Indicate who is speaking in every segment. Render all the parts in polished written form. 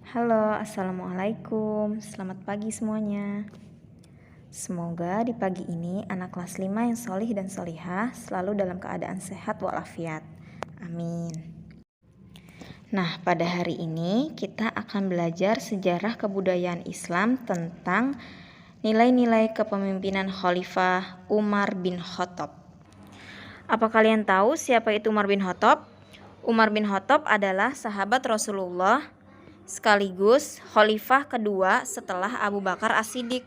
Speaker 1: Halo, assalamualaikum. Selamat pagi semuanya. Semoga di pagi ini anak kelas 5 yang solih dan solihah selalu dalam keadaan sehat walafiat. Amin. Nah, pada hari ini kita akan belajar sejarah kebudayaan Islam tentang nilai-nilai kepemimpinan Khalifah Umar bin Khattab. Apa kalian tahu siapa itu Umar bin Khattab? Umar bin Khattab adalah sahabat Rasulullah sekaligus khalifah kedua setelah Abu Bakar As-Siddiq.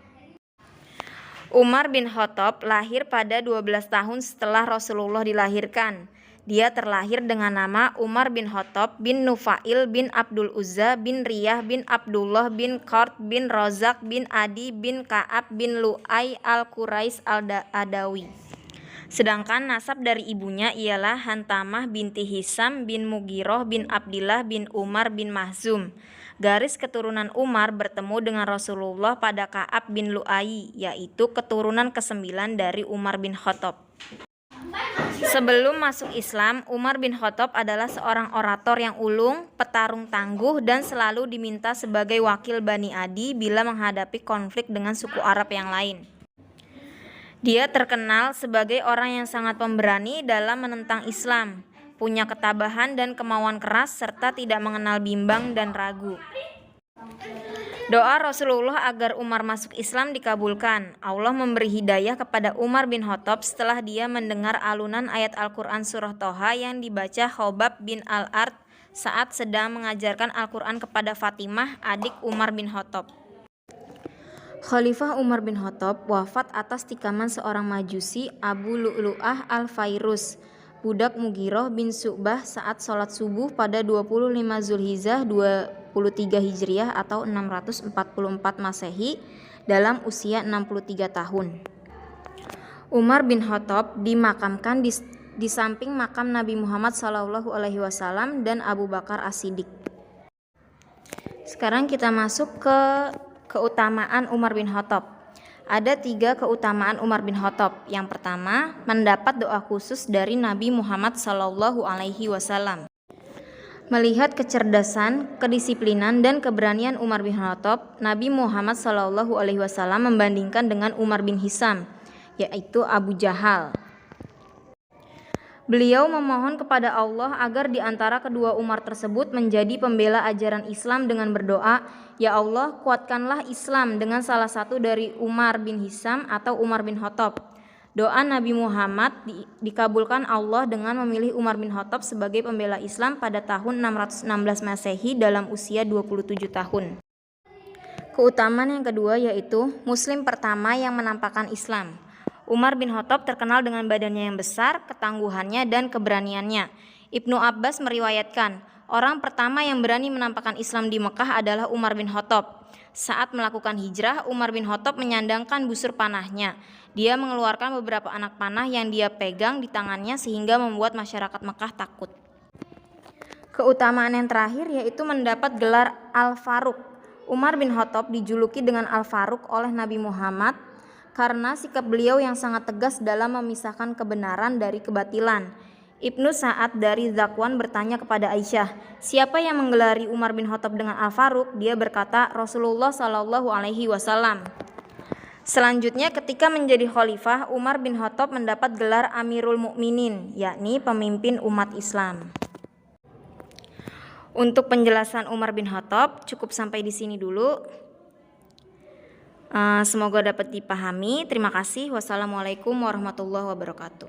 Speaker 1: Umar bin Khattab lahir pada 12 tahun setelah Rasulullah dilahirkan. Dia terlahir dengan nama Umar bin Khattab bin Nufail bin Abdul Uzza bin Riyah bin Abdullah bin Qard bin Rozak bin Adi bin Ka'ab bin Lu'ay al-Quraisy al-Adawi. Sedangkan nasab dari ibunya ialah Hantamah binti Hisam bin Mugiroh bin Abdillah bin Umar bin Mahzum. Garis keturunan Umar bertemu dengan Rasulullah pada Ka'ab bin Lu'ay, yaitu keturunan ke-9 dari Umar bin Khattab. Sebelum masuk Islam, Umar bin Khattab adalah seorang orator yang ulung, petarung tangguh, dan selalu diminta sebagai wakil Bani Adi bila menghadapi konflik dengan suku Arab yang lain. Dia terkenal sebagai orang yang sangat pemberani dalam menentang Islam, punya ketabahan dan kemauan keras, serta tidak mengenal bimbang dan ragu. Doa Rasulullah agar Umar masuk Islam dikabulkan. Allah memberi hidayah kepada Umar bin Khattab setelah dia mendengar alunan ayat Al-Quran surah Toha yang dibaca Khobab bin Al-Ard saat sedang mengajarkan Al-Quran kepada Fatimah, adik Umar bin Khattab. Khalifah Umar bin Khattab wafat atas tikaman seorang majusi, Abu Lu'lu'ah al-Fairuz, budak Mugiroh bin Syu'bah saat sholat subuh pada 25 Zulhijjah 23 Hijriah atau 644 Masehi dalam usia 63 tahun. Umar bin Khattab dimakamkan di samping makam Nabi Muhammad SAW dan Abu Bakar As-Siddiq. Sekarang kita masuk ke keutamaan Umar bin Khattab. Ada 3 keutamaan Umar bin Khattab. Yang pertama, mendapat doa khusus dari Nabi Muhammad SAW. Melihat kecerdasan, kedisiplinan, dan keberanian Umar bin Khattab, Nabi Muhammad SAW membandingkan dengan Umar bin Hisam, yaitu Abu Jahal. Beliau memohon kepada Allah agar di antara kedua Umar tersebut menjadi pembela ajaran Islam dengan berdoa, "Ya Allah, kuatkanlah Islam dengan salah satu dari Umar bin Hisam atau Umar bin Khattab." Doa Nabi Muhammad dikabulkan Allah dengan memilih Umar bin Khattab sebagai pembela Islam pada tahun 616 Masehi dalam usia 27 tahun. Keutamaan yang kedua yaitu Muslim pertama yang menampakkan Islam. Umar bin Khattab terkenal dengan badannya yang besar, ketangguhannya, dan keberaniannya. Ibnu Abbas meriwayatkan, orang pertama yang berani menampakkan Islam di Mekah adalah Umar bin Khattab. Saat melakukan hijrah, Umar bin Khattab menyandangkan busur panahnya. Dia mengeluarkan beberapa anak panah yang dia pegang di tangannya sehingga membuat masyarakat Mekah takut. Keutamaan yang terakhir yaitu mendapat gelar Al-Faruq. Umar bin Khattab dijuluki dengan Al-Faruq oleh Nabi Muhammad karena sikap beliau yang sangat tegas dalam memisahkan kebenaran dari kebatilan. Ibnu Sa'ad dari Zakwan bertanya kepada Aisyah, siapa yang menggelari Umar bin Khattab dengan Al-Faruq? Dia berkata, Rasulullah SAW. Selanjutnya ketika menjadi khalifah, Umar bin Khattab mendapat gelar Amirul Mukminin, yakni pemimpin umat Islam. Untuk penjelasan Umar bin Khattab cukup sampai di sini dulu. Semoga dapat dipahami. Terima kasih. Wassalamualaikum warahmatullahi wabarakatuh.